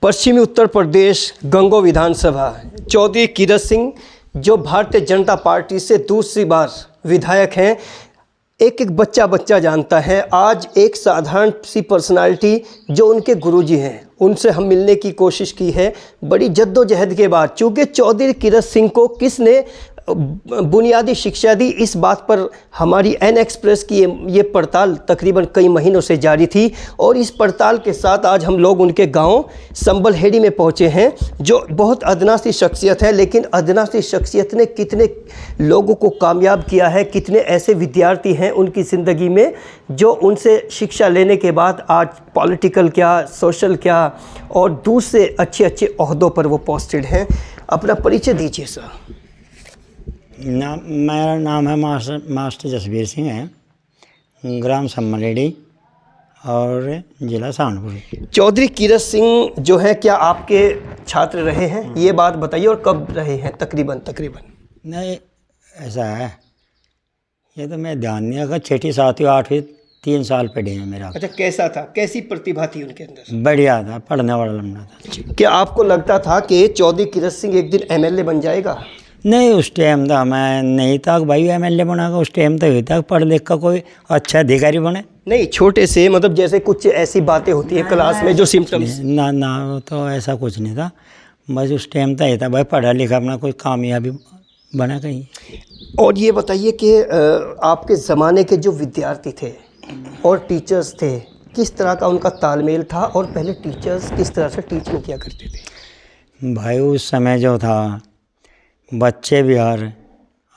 पश्चिमी उत्तर प्रदेश गंगो विधानसभा चौधरी कीरत सिंह जो भारतीय जनता पार्टी से दूसरी बार विधायक हैं, एक एक बच्चा जानता है। आज एक साधारण सी पर्सनालिटी जो उनके गुरुजी हैं, उनसे हम मिलने की कोशिश की है बड़ी जद्दोजहद के बाद। चूँकि चौधरी कीरत सिंह को किसने बुनियादी शिक्षा दी, इस बात पर हमारी एन एक्सप्रेस की ये पड़ताल तकरीबन कई महीनों से जारी थी और इस पड़ताल के साथ आज हम लोग उनके गांव संबलहेड़ी में पहुंचे हैं, जो बहुत अदना सी शख्सियत है। लेकिन अदना सी शख्सियत ने कितने लोगों को कामयाब किया है, कितने ऐसे विद्यार्थी हैं उनकी ज़िंदगी में जो उनसे शिक्षा लेने के बाद आज पॉलिटिकल क्या, सोशल क्या और दूसरे अच्छे ओहदों पर वो पोस्टेड हैं। अपना परिचय दीजिए सर। मेरा नाम है मास्टर जसबीर सिंह है, ग्राम सम्मलेड़ी और ज़िला सहारनपुर। चौधरी कीरत सिंह जो है, क्या आपके छात्र रहे हैं? ये बात बताइए, और कब रहे हैं तकरीबन? नहीं, ऐसा है, ये तो मैं ध्यान नहीं रखा। 6ठी 7वीं 8वीं 3 साल पढ़े हैं मेरा। अच्छा, कैसा था, कैसी प्रतिभा थी उनके अंदर? बढ़िया था, पढ़ने वाला लम्बा था। क्या आपको लगता था कि चौधरी कीरत सिंह एक दिन एमएलए बन जाएगा? नहीं, उस टाइम था मैं नहीं था भाई एमएलए बनागा। उस टाइम तो ही था पढ़ लिख का कोई अच्छा अधिकारी बने। नहीं, छोटे से मतलब जैसे कुछ ऐसी बातें होती है क्लास में जो सिम्टम्स। ना तो ऐसा कुछ नहीं था। बस उस टाइम तो ही था भाई पढ़ा लिखा अपना कोई कामयाबी बना कहीं। और ये बताइए कि आपके ज़माने के जो विद्यार्थी थे और टीचर्स थे, किस तरह का उनका तालमेल था और पहले टीचर्स किस तरह से टीचिंग किया करते थे? भाई उस समय जो था, बच्चे भी हर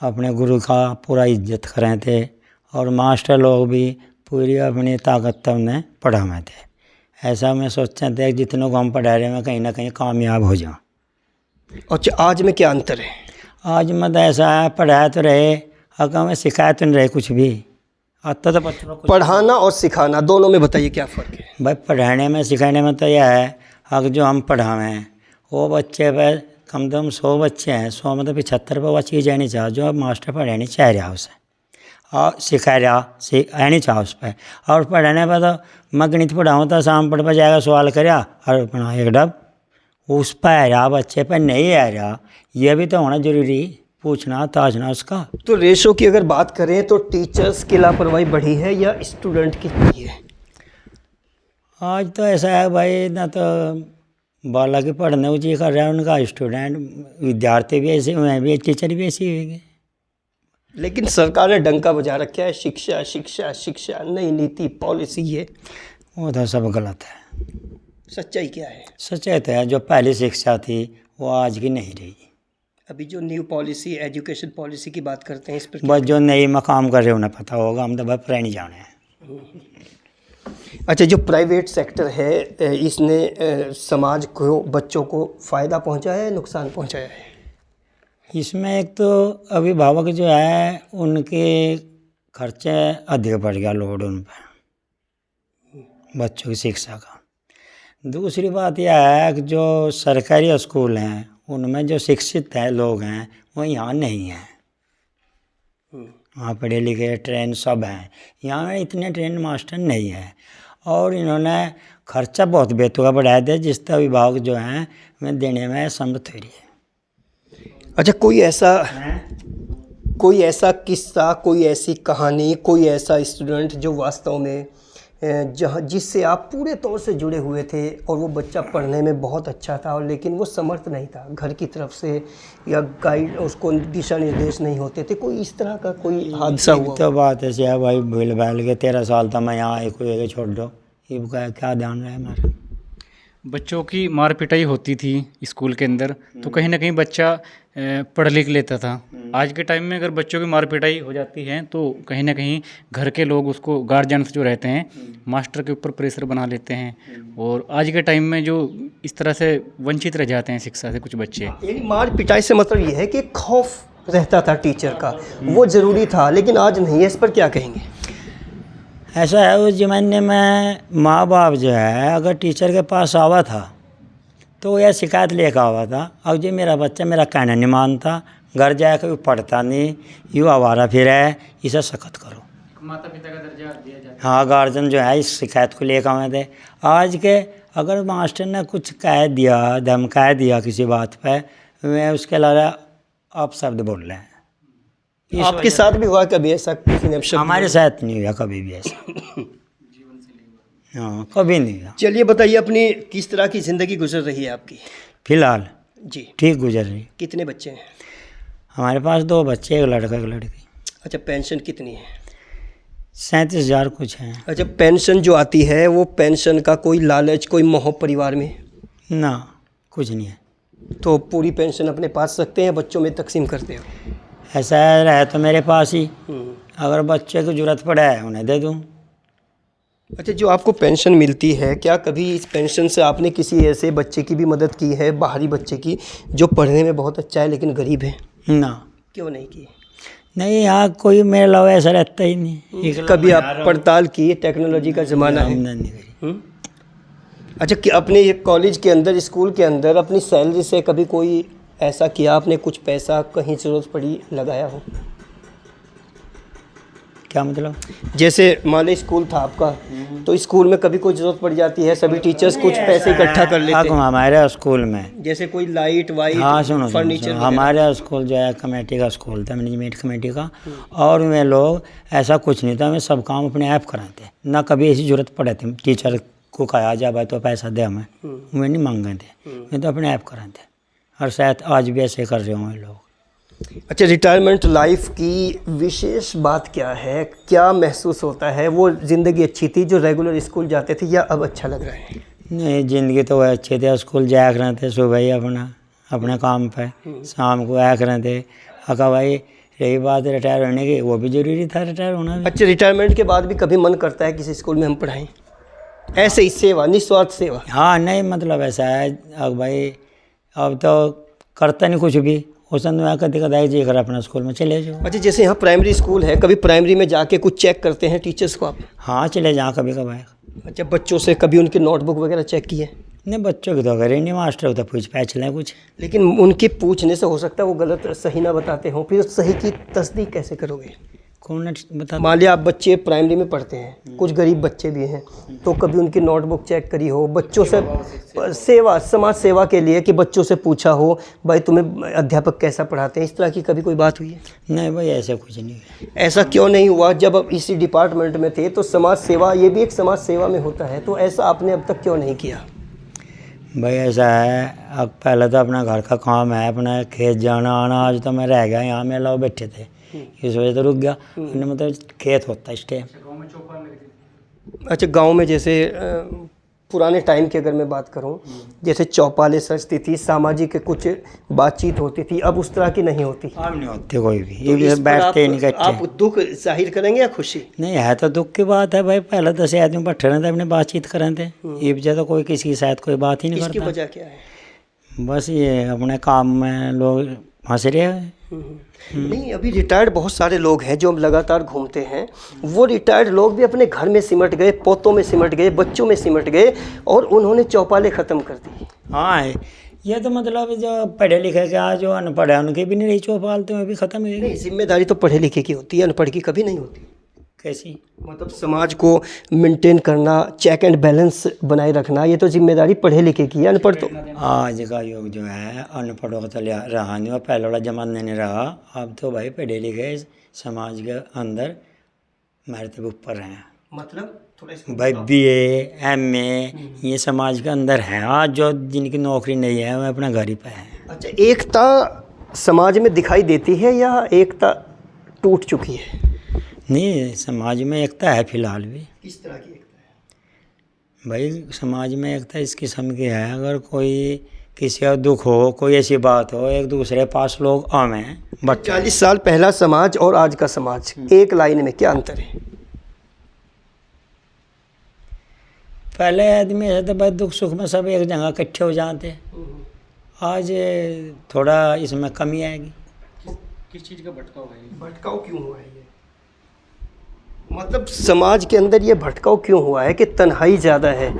अपने गुरु का पूरा इज्जत कर रहे थे और मास्टर लोग भी पूरी अपनी ताकत उन्हें पढ़ाए थे। ऐसा मैं सोचते थे जितनों को हम पढ़ा रहे हैं कहीं ना कहीं कामयाब हो जाऊँ। अच्छा, आज में क्या अंतर है? आज मतलब ऐसा है, पढ़ाया तो रहे, अगर में सिखाया तो नहीं रहे कुछ भी। आता तो बच्चों को पढ़ाना और सिखाना दोनों में बताइए क्या फ़र्क है? भाई पढ़ाने में सिखाने में तो यह है, अगर जो हम पढ़ावें वो बच्चे पर कम से कम 100 बच्चे हैं, 100 मतलब 75 पर वह चीज़ आनी चाहिए जो मास्टर पढ़ानी चाह रहा उसे और सिखा रहा आनी चाहिए उस पर। और पढ़ाने पर तो मैं गणित पढ़ाऊँ तो शाम पढ़ पर जाएगा, सवाल करा और पढ़ा एक डब उस पर आ रहा, बच्चे पर नहीं आ रहा। यह भी तो होना जरूरी, पूछना ताजना उसका। तो रेशो की अगर बात करें तो टीचर्स की लापरवाही बढ़ी है या स्टूडेंट की बढ़ी है? आज तो ऐसा है भाई, ना तो बालक पढ़ने उची कर रहा है उनका, स्टूडेंट विद्यार्थी भी ऐसे हुए भी, टीचर भी ऐसे हुए। लेकिन सरकार ने डंका बजा रखा है, शिक्षा शिक्षा शिक्षा, नई नीति पॉलिसी है, वो तो सब गलत है। सच्चाई क्या है? सच्चाई तो है, जो पहली शिक्षा थी वो आज की नहीं रही। अभी जो न्यू पॉलिसी, एजुकेशन पॉलिसी की बात करते हैं, इस पर बस जो नई मकाम कर रहे उन्हें पता होगा, हम तो भाई पुरानी जाने हैं। अच्छा, जो प्राइवेट सेक्टर है इसने समाज को, बच्चों को फ़ायदा पहुंचाया है, नुकसान पहुंचाया है? इसमें एक तो अभिभावक जो है उनके खर्चे अधिक बढ़ गया, लोड उन पर बच्चों की शिक्षा का। दूसरी बात यह है कि जो सरकारी स्कूल हैं उनमें जो शिक्षित है लोग हैं वो यहाँ नहीं हैं। वहाँ पढ़े लिखे ट्रेन सब हैं, यहाँ इतने ट्रेन मास्टर नहीं है। और इन्होंने खर्चा बहुत बेतुका बढ़ाया दिया, जिससे अभिभावक जो हैं वे देने में समर्थ हो रही है। अच्छा, कोई ऐसा किस्सा, कोई ऐसी कहानी, कोई ऐसा स्टूडेंट जो वास्तव में जिससे आप पूरे तौर से जुड़े हुए थे और वो बच्चा पढ़ने में बहुत अच्छा था और लेकिन वो समर्थ नहीं था घर की तरफ से, या गाइड उसको दिशा निर्देश नहीं होते थे, कोई इस तरह का कोई हादसा हुआ? तो बात ऐसी है भाई, भूल भाल के 13 साल था मैं यहाँ, एक छोड़ दो, ये क्या ध्यान रहे हमारा। बच्चों की मार पिटाई होती थी स्कूल के अंदर, तो कहीं ना कहीं बच्चा पढ़ लिख लेता था। आज के टाइम में अगर बच्चों की मार पिटाई हो जाती है तो कहीं ना कहीं घर के लोग उसको, गार्जियंस जो रहते हैं, मास्टर के ऊपर प्रेशर बना लेते हैं और आज के टाइम में जो इस तरह से वंचित रह जाते हैं शिक्षा से कुछ बच्चे। यानी मार पिटाई से मतलब ये है कि खौफ रहता था टीचर का, वो ज़रूरी था, लेकिन आज नहीं है। इस पर क्या कहेंगे? ऐसा है, उस ज़माने में माँ बाप जो है अगर टीचर के पास आवा था तो यह शिकायत लेकर आवा था, अब जी मेरा बच्चा मेरा कहना नहीं मानता, घर जाकर वो पढ़ता नहीं, यूँ आवारा फिर है, इसे सख्त करो। माता पिता का दर्जा दिया जाता है। हाँ, गार्जियन जो है इस शिकायत को लेकर आए थे। आज के अगर मास्टर ने कुछ कह दिया, धमका दिया किसी बात पे, मैं उसके अलावा आप शब्द बोल रहे हैं। इस आपके साथ भी हुआ कभी ऐसा किसी ने शब्द हमारे साथ नहीं हुआ कभी भी ऐसा। हाँ, कभी नहीं हुआ। चलिए बताइए अपनी किस तरह की ज़िंदगी गुजर रही है आपकी? फिलहाल जी। ठीक गुजर रही। कितने बच्चे हैं? हमारे पास 2 बच्चे, एक लड़का एक लड़की। अच्छा, पेंशन कितनी है? 37,000 कुछ है। अच्छा, पेंशन जो आती है वो पेंशन का कोई लालच, कोई मोह परिवार में? ना, कुछ नहीं है। तो पूरी पेंशन अपने पास रखते हैं, बच्चों में तकसीम करते हो? ऐसा रहे तो मेरे पास ही, अगर बच्चे को ज़रूरत पड़े उन्हें दे दूँ। अच्छा, जो आपको पेंशन मिलती है, क्या कभी इस पेंशन से आपने किसी ऐसे बच्चे की भी मदद की है, बाहरी बच्चे की, जो पढ़ने में बहुत अच्छा है लेकिन गरीब है? ना, क्यों नहीं की? नहीं, यहाँ कोई मेरे अलावा ऐसा रहता ही नहीं। कभी आप पड़ताल की? टेक्नोलॉजी का ज़माना है। हमने नहीं करी। अच्छा, कि अपने ये कॉलेज के अंदर, स्कूल के अंदर अपनी सैलरी से कभी कोई ऐसा किया आपने, कुछ पैसा कहीं ज़रूरत पड़ी लगाया हो? क्या मतलब? जैसे मान लो स्कूल था आपका, तो स्कूल में कभी कोई ज़रूरत पड़ जाती है, सभी टीचर्स कुछ पैसे इकट्ठा कर लेते हैं, हमारे स्कूल में, जैसे कोई लाइट वाइट, हाँ सुनो, फर्नीचर वगैरह। हमारे स्कूल जो है कमेटी का स्कूल था, मैनेजमेंट कमेटी का, और में लोग ऐसा कुछ नहीं था, हमें सब काम अपने ऐप कराते, ना कभी ऐसी ज़रूरत पड़े थे टीचर को कहा जा भाई तो पैसा दे हमें, मैं नहीं मांगे थे, मैं तो अपने ऐप कराते। और शायद आज भी ऐसे कर रहे होंगे लोग। अच्छा, रिटायरमेंट लाइफ की विशेष बात क्या है? क्या महसूस होता है? वो ज़िंदगी अच्छी थी जो रेगुलर स्कूल जाते थे, या अब अच्छा लग रहा है? नहीं, ज़िंदगी तो वह अच्छी थी, स्कूल जाया करते थे सुबह ही अपने काम पे, शाम को आया करते थे। अका भाई रही बात रिटायर होने की, वो भी ज़रूरी था रिटायर होना भी। अच्छा, रिटायरमेंट के बाद भी कभी मन करता है किसी स्कूल में हम पढ़ाएं, ऐसे ही सेवा, निस्वार्थ सेवा? हाँ, नहीं मतलब ऐसा है, अब भाई अब तो करता नहीं कुछ भी, उस मैं कभी कदाई जी कर अपना स्कूल में चले जाओ। अच्छा, जैसे यहाँ प्राइमरी स्कूल है, कभी प्राइमरी में जाके कुछ चेक करते हैं टीचर्स को आप? हाँ, चले जाओ कभी कभार। अच्छा, बच्चों से कभी उनके नोटबुक वगैरह चेक किए? नहीं, बच्चों की तो अगर नहीं, मास्टर को तो पूछ पैच लें कुछ। लेकिन उनके पूछने से हो सकता है वो गलत सही ना बताते हों, फिर सही की तस्दीक कैसे करोगे? कौन बता? मान लिया आप बच्चे प्राइमरी में पढ़ते हैं, कुछ गरीब बच्चे भी हैं, तो कभी उनकी नोटबुक चेक करी हो, बच्चों से सेवा, समाज सेवा के लिए, कि बच्चों से पूछा हो भाई तुम्हें अध्यापक कैसा पढ़ाते हैं, इस तरह की कभी कोई बात हुई है? नहीं भाई, ऐसा कुछ नहीं है। ऐसा क्यों नहीं हुआ? जब आप इसी डिपार्टमेंट में थे तो समाज सेवा, ये भी एक समाज सेवा में होता है, तो ऐसा आपने अब तक क्यों नहीं किया? भाई ऐसा है, अब पहले तो अपना घर का काम है, अपना खेत जाना आना, आज तो मैं रह गया यहाँ, में लोग बैठे थे, इस वजह से रुक गया। मतलब खेत होता है इस टाइम। अच्छा, गांव में जैसे पुराने टाइम की अगर मैं बात करूं, जैसे चौपालें सजती थी, सामाजिक कुछ बातचीत होती थी, अब उस तरह की नहीं होती? अब नहीं होती कोई भी, तो ये इस पर बैठते नहीं आप करते। दुख जाहिर करेंगे या खुशी? नहीं है तो दुख की बात है भाई, पहले 10 आदमी बैठे रहते अपने बातचीत कर रहे थे, ये वजह तो कोई किसी की शायद कोई बात ही नहीं इसकी करता। वजह क्या है? बस ये अपने काम में लोग फंस रहे हैं। नहीं, अभी रिटायर्ड बहुत सारे लोग हैं जो लगातार घूमते हैं, वो रिटायर्ड लोग भी अपने घर में सिमट गए, पोतों में सिमट गए, बच्चों में सिमट गए, और उन्होंने चौपालें ख़त्म कर दी। हाँ, ये तो मतलब जो पढ़े लिखे के आज जो अनपढ़ है उनकी भी नहीं रही चौपाल, तो भी ख़त्म हो गई। नहीं, जिम्मेदारी तो पढ़े लिखे की होती है, अनपढ़ की कभी नहीं होती। कैसी? मतलब समाज को मेंटेन करना, चेक एंड बैलेंस बनाए रखना, ये तो जिम्मेदारी पढ़े लिखे की है, अनपढ़ तो। आज का युग जो है अनपढ़ों का तो रहा नहीं, और पहले वाला जमाना नहीं रहा। अब तो भाई पढ़े लिखे समाज के अंदर मरतबे ऊपर हैं। मतलब थोड़ा भाई BA MA ये समाज के अंदर हैं। आज जो जिनकी नौकरी नहीं है वो अपना घर ही पे है। अच्छा, एकता समाज में दिखाई देती है या एकता टूट चुकी है? नहीं, समाज में एकता है फिलहाल भी। किस तरह की एकता है? भाई समाज में एकता इस किस्म की है, अगर कोई किसी का दुख हो, कोई ऐसी बात हो, एक दूसरे पास लोग आवें। बट 40 साल पहला समाज और आज का समाज, एक लाइन में क्या अंतर है? पहले आदमी ऐसे तो भाई दुख सुख में सब एक जगह इकट्ठे हो जाते, आज थोड़ा इसमें कमी आएगी। किस चीज़ का भटकाव है? भटकाव क्यों हुआ है ये? मतलब समाज के अंदर ये भटकाव क्यों हुआ है कि तन्हाई ज़्यादा है,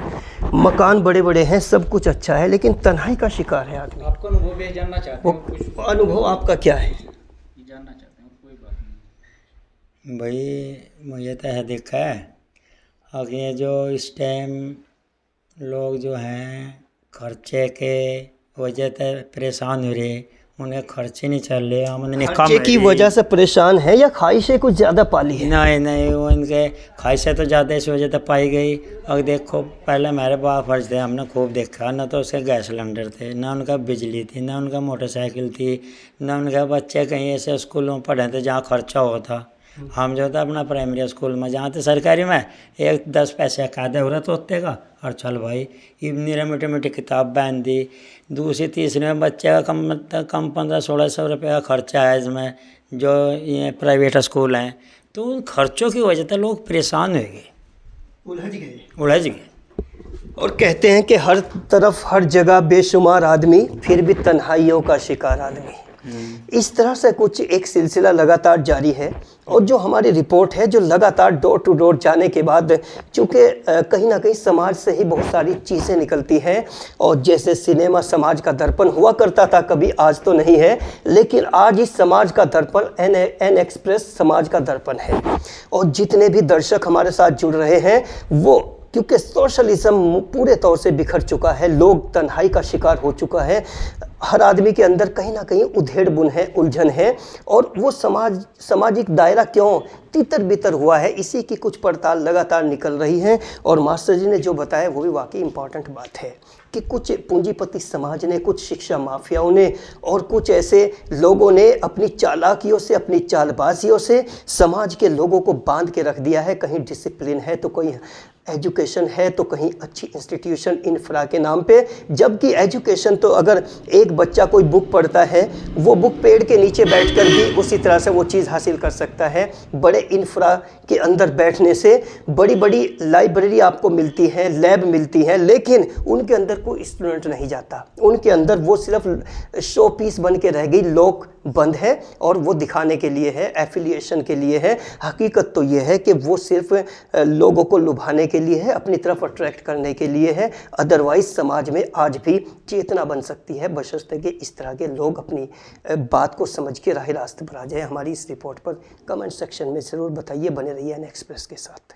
मकान बड़े बड़े हैं, सब कुछ अच्छा है, लेकिन तन्हाई का शिकार है आदमी। आपका अनुभव भी जानना चाहते वो हैं? कुछ अनुभव आपका क्या है? जानना चाहते हैं? कोई बात नहीं। भाई मुझे तो है देखा है, अब ये जो इस टाइम लोग जो हैं खर्चे के वजह से परेशान हो रहे, उन्हें खर्चे नहीं चल रहे, आमदनी कम खर्चे की है। वजह से परेशान है या ख्वाहिशें कुछ ज़्यादा पाली है? नहीं नहीं, वो इनके ख्वाहिशें तो ज़्यादा इस वजह से पाई गई। अब देखो पहले मेरे बाप फर्ज थे, हमने खूब देखा, ना तो उसके गैस सिलेंडर थे, ना उनका बिजली थी, ना उनका मोटरसाइकिल थी, ना उनके बच्चे कहीं ऐसे स्कूलों में पढ़े थे जहाँ खर्चा होता। हम जो था अपना प्राइमरी स्कूल में, जहाँ तो सरकारी में एक 10 पैसे का आधा हो रहा तो होते का, और चल भाई इतनी मोटी मोटी किताब बहन दी। दूसरी तीसरी में बच्चे का कम 1500-1600 रुपये का खर्चा है इसमें, जो ये प्राइवेट स्कूल हैं। तो उन खर्चों की वजह से लोग परेशान हो गए, उलझ गए। और कहते हैं कि हर तरफ हर जगह बेशुमार आदमी, फिर भी तन्हाइयों का शिकार आदमी। इस तरह से कुछ एक सिलसिला लगातार जारी है। और जो हमारी रिपोर्ट है, जो लगातार डोर टू डोर जाने के बाद, चूँकि कहीं ना कहीं समाज से ही बहुत सारी चीज़ें निकलती हैं, और जैसे सिनेमा समाज का दर्पण हुआ करता था कभी, आज तो नहीं है, लेकिन आज इस समाज का दर्पण एन एक्सप्रेस समाज का दर्पण है। और जितने भी दर्शक हमारे साथ जुड़ रहे हैं, वो क्योंकि सोशलिज्म पूरे तौर से बिखर चुका है, लोग तन्हाई का शिकार हो चुका है, हर आदमी के अंदर कहीं ना कहीं उधेड़ बुन है, उलझन है, और वो सामाजिक दायरा क्यों तितर बितर हुआ है, इसी की कुछ पड़ताल लगातार निकल रही है। और मास्टर जी ने जो बताया वो भी वाकई इम्पॉर्टेंट बात है कि कुछ पूंजीपति समाज ने, कुछ शिक्षा माफियाओं ने, और कुछ ऐसे लोगों ने अपनी चालाकियों से, अपनी चालबाजियों से समाज के लोगों को बांध के रख दिया है। कहीं डिसिप्लिन है तो कहीं एजुकेशन है, तो कहीं अच्छी इंस्टीट्यूशन इंफ्रा के नाम पे। जबकि एजुकेशन तो अगर एक बच्चा कोई बुक पढ़ता है, वो बुक पेड़ के नीचे बैठकर भी उसी तरह से वो चीज़ हासिल कर सकता है। बड़े इंफ्रा के अंदर बैठने से बड़ी बड़ी लाइब्रेरी आपको मिलती है, लैब मिलती है, लेकिन उनके अंदर कोई स्टूडेंट नहीं जाता। उनके अंदर वो सिर्फ शो पीस बन के रह गई, लोक बंद है, और वो दिखाने के लिए है, एफिलिएशन के लिए है। हकीकत तो ये है कि वो सिर्फ लोगों को लुभाने के लिए है, अपनी तरफ अट्रैक्ट करने के लिए है। अदरवाइज समाज में आज भी चेतना बन सकती है, बशर्ते कि इस तरह के लोग अपनी बात को समझ के राह रास्ते पर आ जाए। हमारी इस रिपोर्ट पर कमेंट सेक्शन में ज़रूर बताइए। बने रहिए एन एक्सप्रेस के साथ।